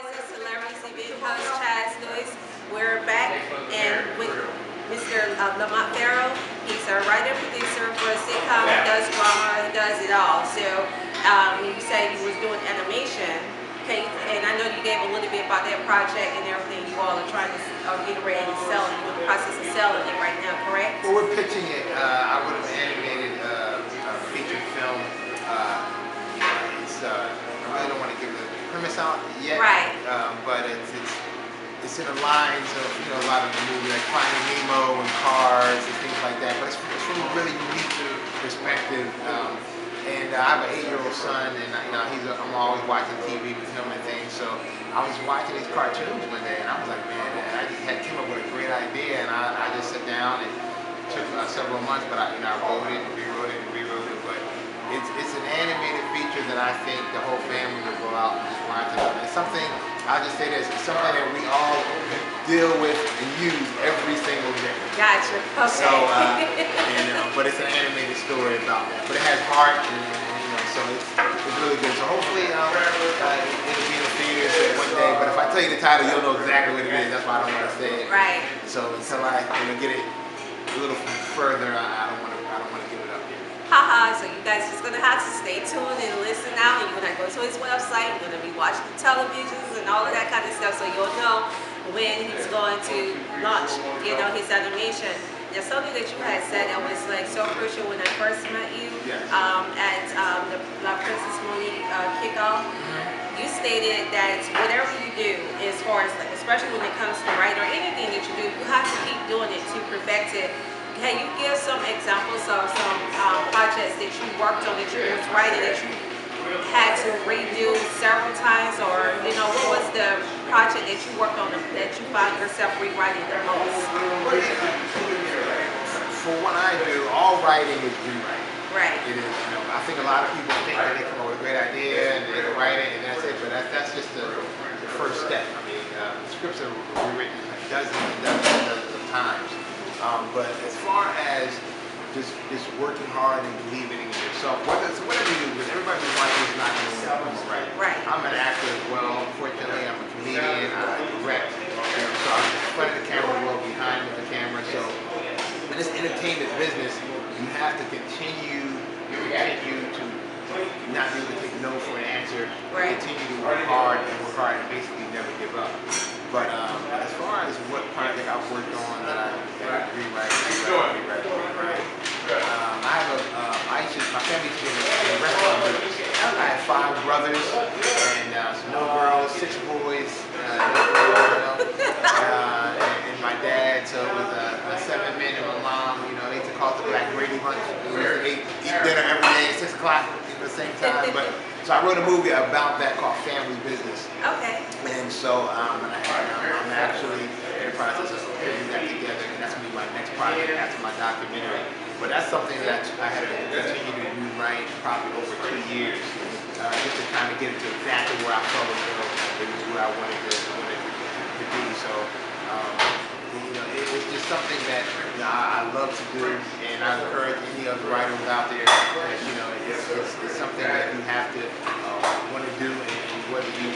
This is Celebrity TV host Chjazze Lewis. We're back and with Mr. Lamont Ferrell. He's a writer producer for a sitcom. He does drama. He does it all. So when you say you was doing animation, okay, and I know you gave a little bit about that project and everything. You all are trying to get ready to sell it. You're in the process of selling it right now, correct? Well, we're pitching it. I would have animated a feature film. I really don't want to give the premise out yet, right? But it's in the lines of a lot of the movies like Finding Nemo and Cars and things like that. But it's from a really unique perspective. And I have an 8-year-old son, and I'm always watching TV with him and things. So I was watching these cartoons one day, and I was like, man, I just came up with a great idea, and I just sat down and it took several months, but I wrote it and rewrote it and rewrote it. But it's an animated feature that I think the whole family will go out and just watch it. It's something, I'll just say this, it's something that we all deal with and use every single day. Gotcha. Okay. So, but it's an animated story about that. But it has heart, and so it's really good. So hopefully it'll be in the theaters one day. But if I tell you the title, you'll know exactly what it is. That's why I don't want to say it. Right. So until I get it a little further, I don't want to give it up yet. Haha, so you guys just gonna have to stay tuned and listen out, and you're gonna go to his website, you're gonna be watching the televisions and all of that kind of stuff, so you'll know when he's going to launch, his animation. There's something that you had said that was like so crucial when I first met you, yes, at the La Princess Mooney kickoff. You stated that whatever you do, as far as especially when it comes to writing or anything that you do, you have to keep doing it to perfect it. Can you give some examples of some projects that you worked on, that you was writing, that you had to redo several times, or what was the project that you worked on that you found yourself rewriting the most? For what I do, all writing is rewriting. Right. It is. I think a lot of people think that they come up with a great idea and they can write it and that's it, but that's just the first step. I mean, scripts are rewritten dozens and dozens of times. But as far as just working hard and believing in yourself, whatever you do, because everybody who's watching is not going to come right. Right. I'm an actor as well. Unfortunately, I'm a comedian. I direct. So I'm in front of the camera as well, behind the camera. So in this entertainment business, you have to continue to not be able to take no for an answer. Right. Continue to work hard and basically never give up. But as far as what project I've worked on that I rewrite, I have my family's been in restaurant business. I have 5 brothers and no girls, 6 boys, and my dad. So it was 7 men and my mom. They used to call it the Black Brady Bunch. We used to eat dinner every day at 6 o'clock at the same time. So I wrote a movie about that called Family Business. Okay. And so I'm actually in the process of putting that together, and that's going to be my next project after my documentary. But that's something that I had to continue to rewrite probably over 2 years, just to kind of get into exactly where I felt it was what I wanted to be. So it's just something that I love to do, and I encourage any other writers out there. It's something that you have to want to do, and whether you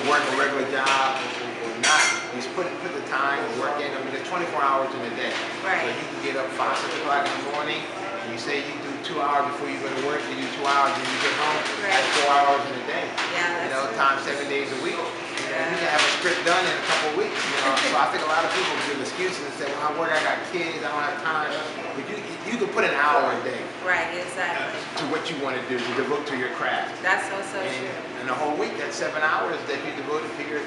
work a regular job or not, just put the time and work in. I mean, there's 24 hours in a day. Right. So you can get up 5, 6 o'clock in the morning, and you say you do 2 hours before you go to work, you do 2 hours when you get home. Right. That's 4 hours in a day. Yeah. Times 7 days a week. You can have a script done in a couple of weeks. So I think a lot of people give excuses and say, well, I work, I got kids, I don't have time. But you can put an hour a day. Right, exactly. To what you want to do, to devote to your craft. That's so true. And the whole week, that's 7 hours that you devoted to your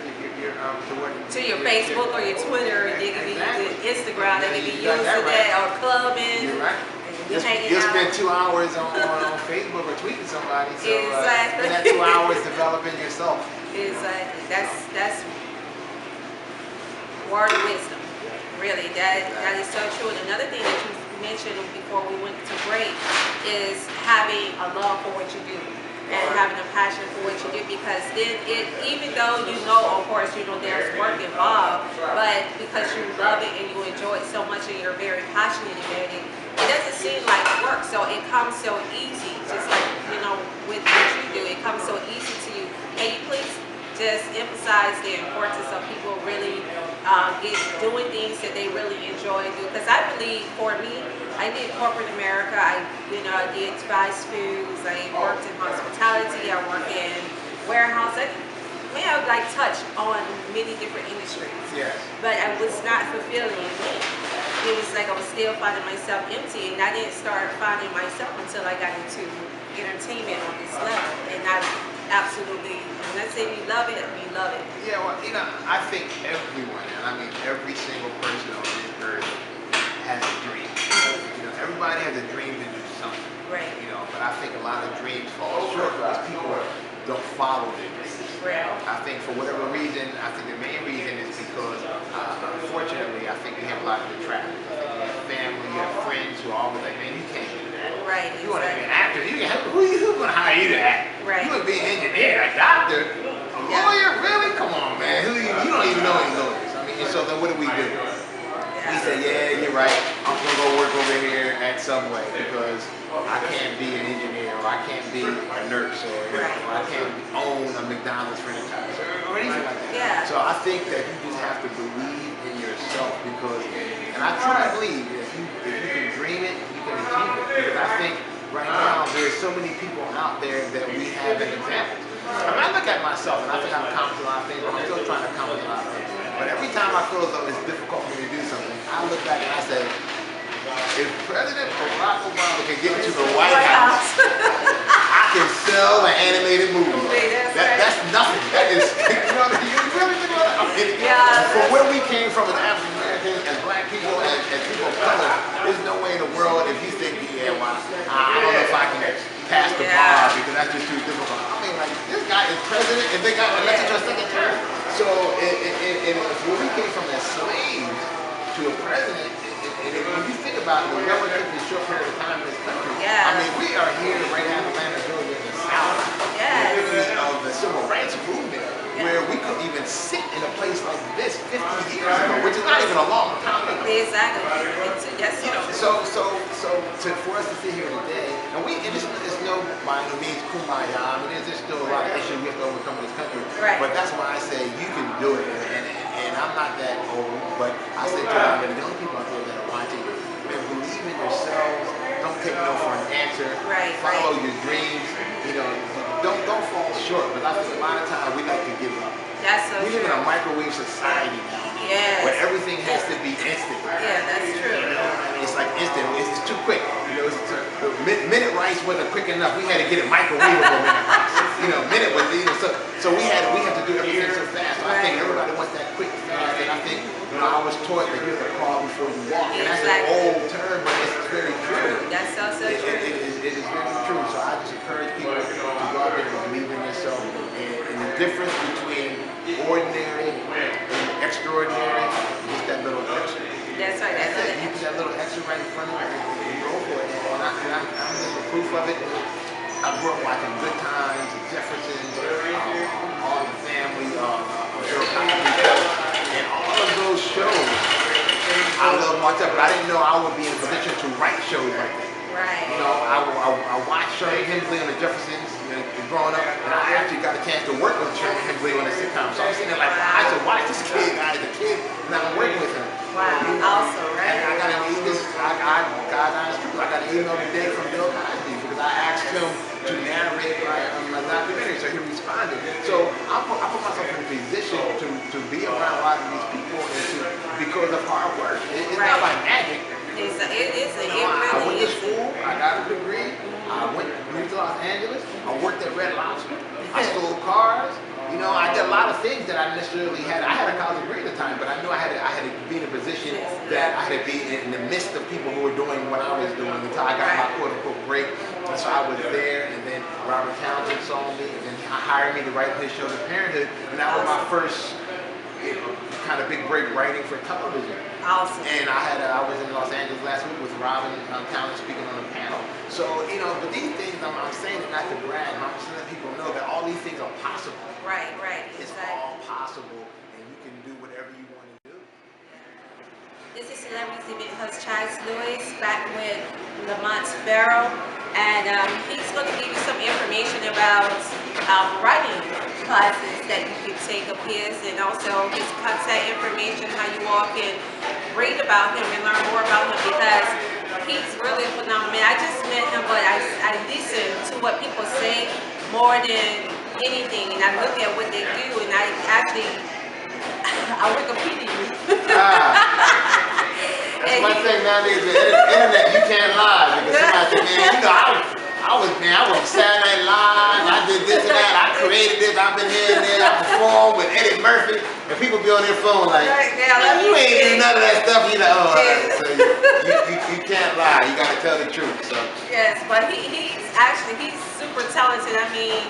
Facebook or your Twitter, and they can be using Instagram, they can be using that, or clubbing. You're right. You'll spend 2 hours on Facebook or tweeting somebody. So exactly. That 2 hours developing yourself. Exactly. That's word of wisdom. Really, that is so true. And another thing that you mentioned before we went to break is having a love for what you do and having a passion for what you do, because then even though of course there's work involved, but because you love it and you enjoy it so much and you're very passionate about it, it doesn't seem like work. So it comes so easy, just like with what you do, it comes so easy to you. Can you please just emphasize the importance of people really doing things that they really enjoy to do. Because I believe, for me, I did corporate America. I did fast foods. I worked in hospitality. I worked in warehouse. I would like touch on many different industries. Yes. But I was not fulfilling me. It was like I was still finding myself empty, and I didn't start finding myself until I got into entertainment on this level. And I absolutely, when I say we love it, we love it. Yeah, well, I think everyone, and I mean every single person on this earth has a dream. Everybody has a dream to do something. Right. But I think a lot of dreams fall short because people don't follow their dreams. Right. I think for whatever reason, I think the main reason is because, unfortunately, I think we have a lot of detractors. I think we have family, we have friends who are always like, man, you can't do that. Right. You want to be an actor? Who's going to hire you to act? Right. You want to be an engineer, a doctor, a lawyer? Really? Come on, man. You don't even know any lawyers. I mean, so then what do? We say, yeah, you're right. I'm going to go work over here at Subway because I can't be an engineer, or I can't be a nurse, or I can't own a McDonald's franchise, or anything like that. Yeah. So I think that you just have to believe in yourself because, and I truly believe if you can dream it, you can achieve it. Because I think right now there's so many people out there that we have an example. I mean, I look at myself and I think I've accomplished a lot of things, but I'm still trying to accomplish a lot of things. But every time I feel as though it's difficult for me to do something, I look back and I say, if President Barack Obama can get to the White House, I can sell an animated movie. That's nothing. That is, you really think about it? I mean, from where we came from as African Americans, as black people, as people of color, there's no way in the world if you think, I don't know if I can pass the bar because that's just too difficult. I mean, like, this guy is president and they got elected to a second term. So, when we came from as slaves to a president, and when you think about the relatively short period of time in this country, I mean, we are here right now in Atlanta, Georgia, in the South, of the civil rights movement, where we couldn't even sit in a place like this 50 years ago, which is not even a long time ago. Exactly. For us to sit here today, and it's no by any means kumbaya. I mean, there's still a lot of issues we have to overcome in this country. Right. But that's why I say you can do it, and I'm not that old, but I say to the young people out there that are watching, man, believe in yourselves. Don't take no for an answer. Right. Follow your dreams. Don't fall short. But I think a lot of times we like to give up. That's so true. We live in a microwave society now. Yes. Where everything has to be instant. Yeah, that's true. It's like instant. It's too quick. Minute rice wasn't quick enough. We had to get it microwavable minute rice. Minute was so we have to do everything so fast. So I think everybody wants that quick, fast. And I think I was taught that you have to crawl before you walk, and that's an old term, but it's very true. That's so true. It is very true. So I just encourage people to go out there and believe in yourself. And the difference between ordinary and extraordinary is just that little extra. That's right. That's it. You put that little extra right in front of you and go for it. And I'm just the proof of it. I grew up watching Good Times, the Jeffersons, All in the Family, and all of those shows. I love myself, but I didn't know I would be in a position to write shows like that. Right. I watched Shirley Hensley on the Jeffersons growing up, and I actually got a chance to work with Shirley Hensley on the sitcom. So I'm sitting there like, I should watch this kid. I was a kid, and I'm working with him. Wow. Also, right? And I got an email. I got an email today from Bill Cosby because I asked him to narrate my documentary, so he responded. So I put myself in a position to be around a lot of these people because of hard work. It's not like magic. I went to school, I got a degree, I moved to Los Angeles, I worked at Red Lobster, I sold cars, I did a lot of things that I necessarily had. I had a college degree at the time, but I knew I had to be in a position that I had to be in the midst of people who were doing what I was doing until I got my quote-unquote break. And so I was there, and then Robert Townsend saw me, and then he hired me to write his show, The Parenthood, and that was my first kind of big break writing for television. Awesome. And I was in Los Angeles last week with Robin Townsend speaking on a panel. So, but these things, I'm saying it not to brag, I'm just letting people know that all these things are possible. Right. It's all possible, and you can do whatever you want to do. This is Celebrity Event host Chjazze Lewis back with Lamont Ferrell, and he's going to give you some information about writing classes that you can take of his, and also his contact information, how you all can read about him and learn more about him, because he's really a phenomenal man. I just met him, but I listen to what people say more than anything, and I look at what they do, and I actually I Wikipedia you. That's one thing nowadays with the internet, you can't lie, because somebody said, man, you know, I was Saturday Night Live, I did this and that, I created this, I've been here and there, I performed with Eddie Murphy, and people be on their phone like, man, you ain't doing none of that stuff, you know. So you can't lie, you gotta tell the truth. So yes, but he's super talented. I mean,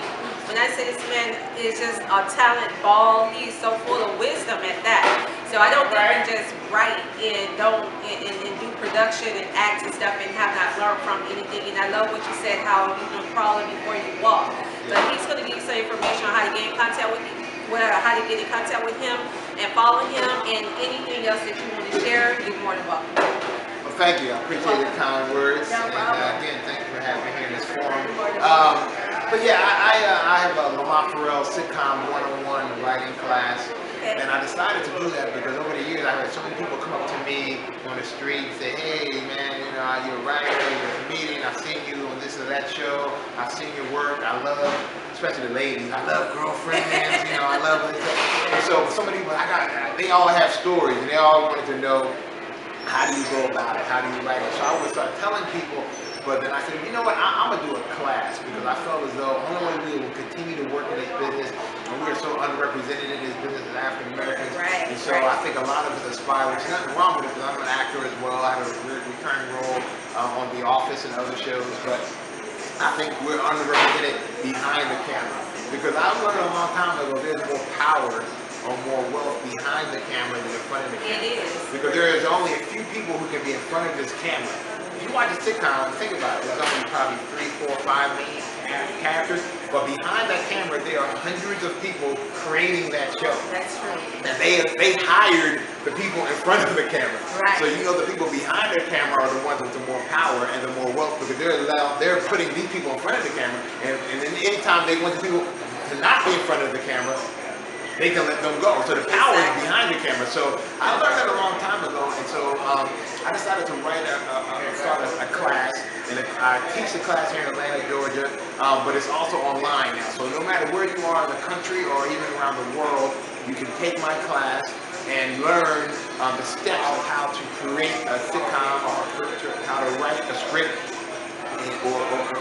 when I say this man is just a talent ball, he's so full of wisdom at that. So I don't think he just write and do production and act and stuff and have not learned from anything. And I love what you said, how you can crawl before you walk. But he's going to give you some information on how to get in contact with you, how to get in contact with him and follow him, and anything else that you want to share, you're more than welcome. Well, thank you. I appreciate the kind words. And again, thank you for having me here in this forum. But yeah, I have a Lamont Ferrell Sitcom 101 writing class. And I decided to do that because over the years I had so many people come up to me on the street and say, hey man, you know, you're a writer, you're a comedian, I've seen you on this or that show, I've seen your work, I love, especially the ladies, I love Girlfriends, you know, I love it. And so some of these people, they all have stories and they all wanted to know, how do you go about it, how do you write it? So I would start telling people, but then I said, you know what, I'm going to do a class, because I felt as though the only way we will continue to work in this business, and we are so underrepresented in this business as African Americans, and so I think a lot of us aspire, which is nothing wrong with it, because I'm an actor as well, I have a recurring role on The Office and other shows, but I think we're underrepresented behind the camera, because I learned a long time ago there's more power or more wealth behind the camera than in front of the camera. It is. Because there is only a few people who can be in front of this camera. If you watch a sitcom, think about it, there's only probably 3, 4, 5 main characters, but behind that camera there are hundreds of people creating that show. That's true. And they hired the people in front of the camera. Right. So you know the people behind the camera are the ones with the more power and the more wealth, because they're putting these people in front of the camera, and then anytime they want the people to not be in front of the camera, they can let them go. So the power is behind the camera. So I learned that a long time ago, and so I decided to start a class, and I teach the class here in Atlanta, Georgia, but it's also online now. So no matter where you are in the country or even around the world, you can take my class and learn the steps of how to create a sitcom, or how to write a script,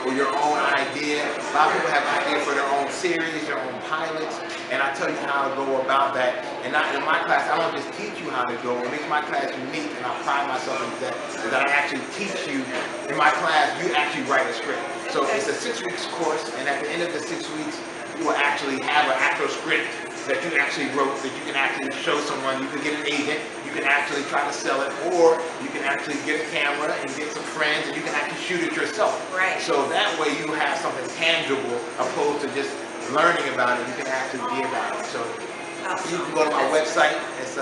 or your own idea. A lot of people have ideas for their own series, their own pilots, and I tell you how to go about that. And in my class, I don't just teach you how to go. It makes my class unique, and I pride myself in that I actually teach you. In my class, you actually write a script. So it's a 6-week course, and at the end of the 6 weeks, you will actually have an actual script that you actually wrote, that you can actually show someone. You can get an agent, you can actually try to sell it, or you can actually get a camera and get some friends, and you can actually shoot it yourself. Right. So that way you have something tangible, opposed to just learning about it. You can actually be about it. So you can go to my website. It's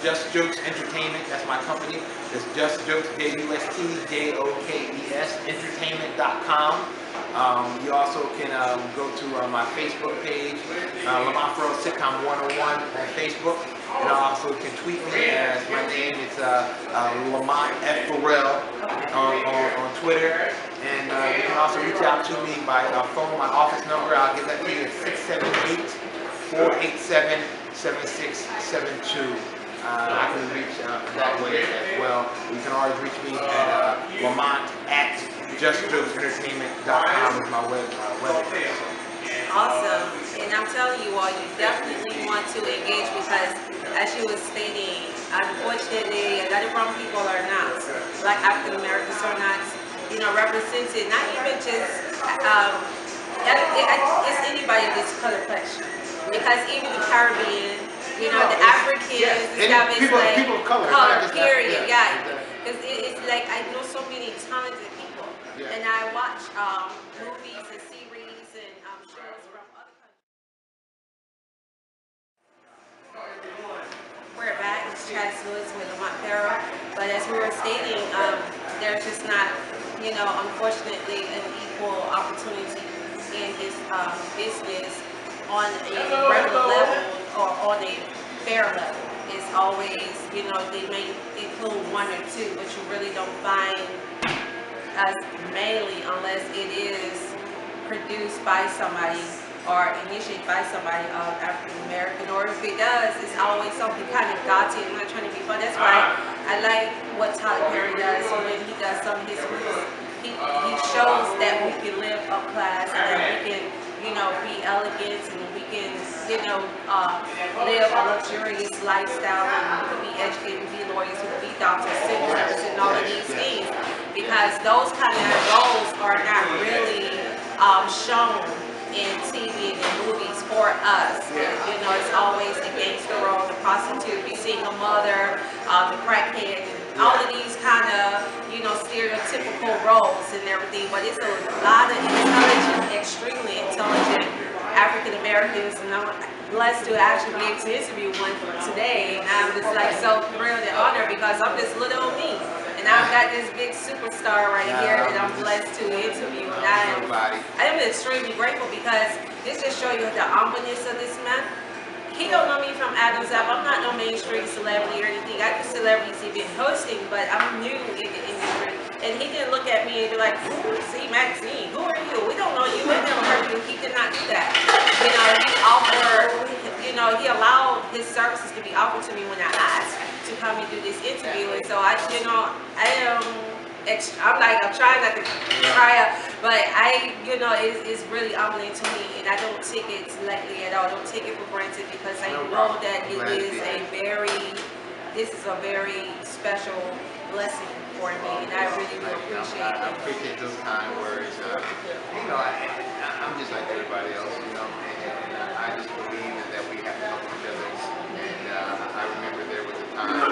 Just Jokes Entertainment. That's my company. It's Just Jokes, JUSTJOKES Entertainment.com. You also can go to my Facebook page, Lamont Ferrell Sitcom 101 on Facebook. And also can tweet me as my name. It's Lamont F. Farrell on Twitter. And you can also reach out to me by phone. My office number, I'll give that to you, at 678-487-7672. I can reach that way as well. You can always reach me at Lamont at JustJokesEntertainment.com is my website. Awesome. And I'm telling you all, you definitely want to engage, because as you were stating, unfortunately, a lot of brown people are not, Black African Americans are not, represented, not even just, it's anybody of this color complexion. Because even the Caribbean, the Africans, people of color, period, because it's like, I know so many talented people, and I watch movies and series and shows from other countries. We're back. It's Chjazze Lewis with Lamont Ferrell, but as we were stating, there's just not, unfortunately, an equal opportunity in his business on a regular level or on a fair level. It's always, you know, they may include one or two, but you really don't find us mainly unless it is produced by somebody or initiated by somebody of African American, or if it does, it's always something kind of gothy. I'm not trying to be fun. That's why I like what Tyler Perry does when he does some of his movies. He shows that we can live up class and that we can, you know, be elegant and we can, you know, live a luxurious lifestyle and we can be educated, we can be lawyers, we can be doctors, citizens, and all of these things. Because those kind of roles are not really shown in TV and in movies for us. You know, it's always the gangster role, the prostitute, you see the mother, the crackhead, and all of these kind of, you know, stereotypical roles and everything. But it's a lot of intelligent, extremely intelligent African Americans, and I'm blessed to actually be able to interview one today. And I'm just like so thrilled and honored because I'm just little old me. And I've got this big superstar right here that I'm blessed to interview. And I am extremely grateful because this just shows you the humbleness of this man. He don't know me from Adam's apple. I'm not no mainstream celebrity or anything. I do celebrities even hosting, but I'm new in the industry. And he didn't look at me and be like, see, Maxine, who are you? We don't know you. We never heard of you. He did not do that. You know, he offered, you know, he allowed his services to be offered to me when I asked to come and do this interview. And so I, you know, I'm trying not to cry up, but you know, it's really humbling to me, and I don't take it lightly at all. I don't take it for granted because I know that this is a very special blessing for me, and I really do appreciate it. I appreciate those kind words. You know, I'm just like everybody else, you know, and I just believe that we have to help each other. And I remember there was a time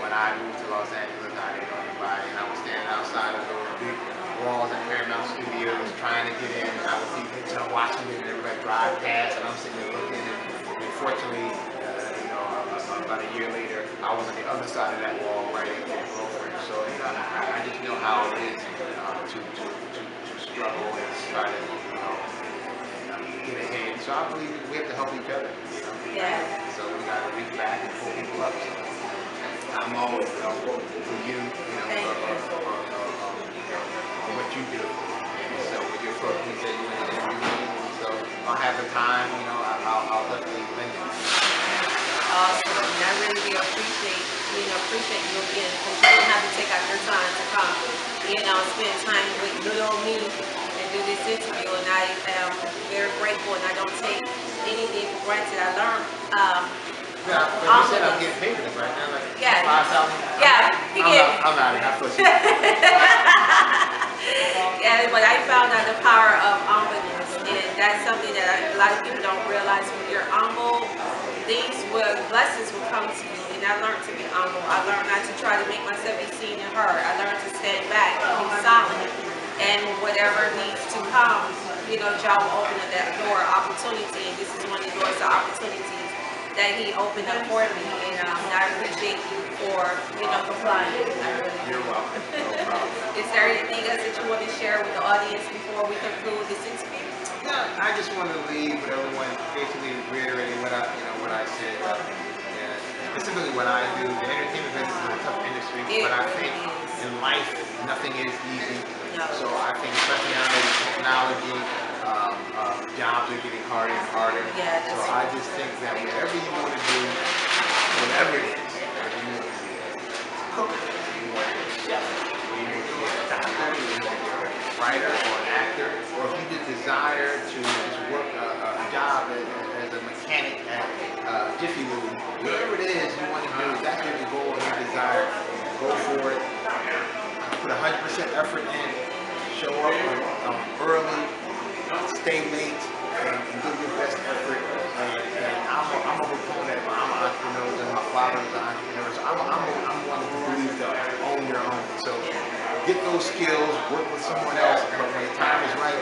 when I moved to Los Angeles, I didn't know anybody, and I was standing outside of those big walls at Paramount Studios trying to get in, and I would see people watching it, and everybody drive past, and I'm sitting there looking, and fortunately, you know, about a year later, I was on the other side of that wall writing for a girlfriend. So, you know, I just know how it is to struggle and try to, you know, get ahead. So I believe we have to help each other, you know. Yeah. So we got to reach back and pull people up. So I'm always grateful for you, for what you do. So with your program, you said you went to interview me, so I'll have the time, you know, I'll definitely lend it. Awesome. And I really do appreciate you again, because you didn't have to take out your time to come, you know, spend time with little me and do this interview. And I am very grateful, and I don't take anything for granted. I learned. Yeah, but you said I'm getting paid for this right now, like yeah. 5,000. Yeah, I'm out of it. I thought you. Yeah, but I found out the power of humbleness, and that's something that a lot of people don't realize. When you're humble, blessings will come to you. And I learned to be humble. I learned not to try to make myself be seen and heard. I learned to stand back and be silent, and whatever needs to come, you know, God will open up that door of opportunity, and this is one of the doors of opportunities that He opened up for me, and I appreciate you for, you know, complying. You're welcome. No problem. Is there anything else that you want to share with the audience before we conclude this interview? Yeah, I just want to leave with everyone basically reiterating what I said. Specifically what I do. The entertainment business is a tough industry, but I think in life nothing is easy. No. So I think especially nowadays technology, jobs are getting harder and harder. Yeah, so I just think that whatever you want to do, whatever it is, cook, you want to be a chef, you want to be a doctor, you want to be a writer or an actor, or if you just desire to just work a job as a mechanic at Jiffy Lube, whatever it is you want to do, that's your goal and your desire. Go for it. Put 100% effort in. Show up early. Stay late. And give your best effort. And I'm a proponent. I'm an entrepreneur, and my father's an entrepreneur. So I'm one who believes that own your own. So get those skills. Work with someone else. But when the time is right,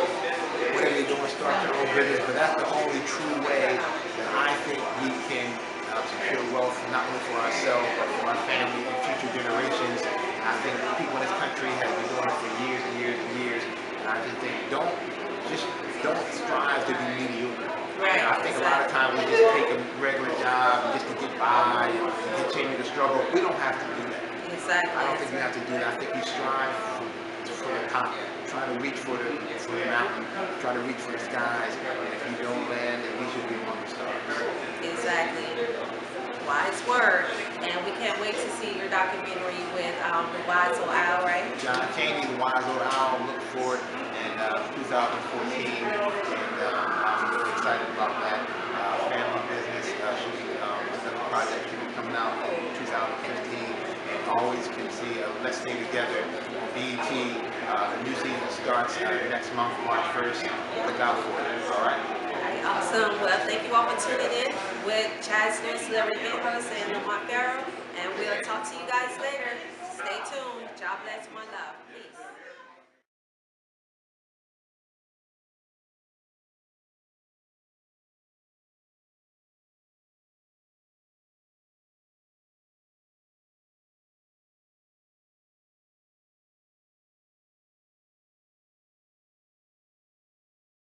whatever you're doing, start your own business. But that's the only true way that I think we can secure wealth, not only for ourselves, but for our family and future generations. I think people in this country have been doing it for years and years and years. And I just think don't strive to be mediocre. job just to get by and continue to struggle. We don't have to do that. Exactly. I don't think we have to do that. I think we strive for the top, try to reach for the mountain, try to reach for the skies, and if you don't land, at least you'll be among the stars. Exactly. Wise word. And we can't wait to see your documentary with the Wise Old Owl, right? John Caney, the Wise Old Owl, look for it in 2014, and I'm really excited about that. Family business should be another project should be coming out in 2015, and always can see Let's Stay Together. BET, the new season starts next month, March 1st. Look out for it. All right. Awesome. Well, thank you all for tuning in with Chjazze Lewis, celebrity host, and Lamont Ferrell. And we'll talk to you guys later. Stay tuned. God bless, one love. Peace.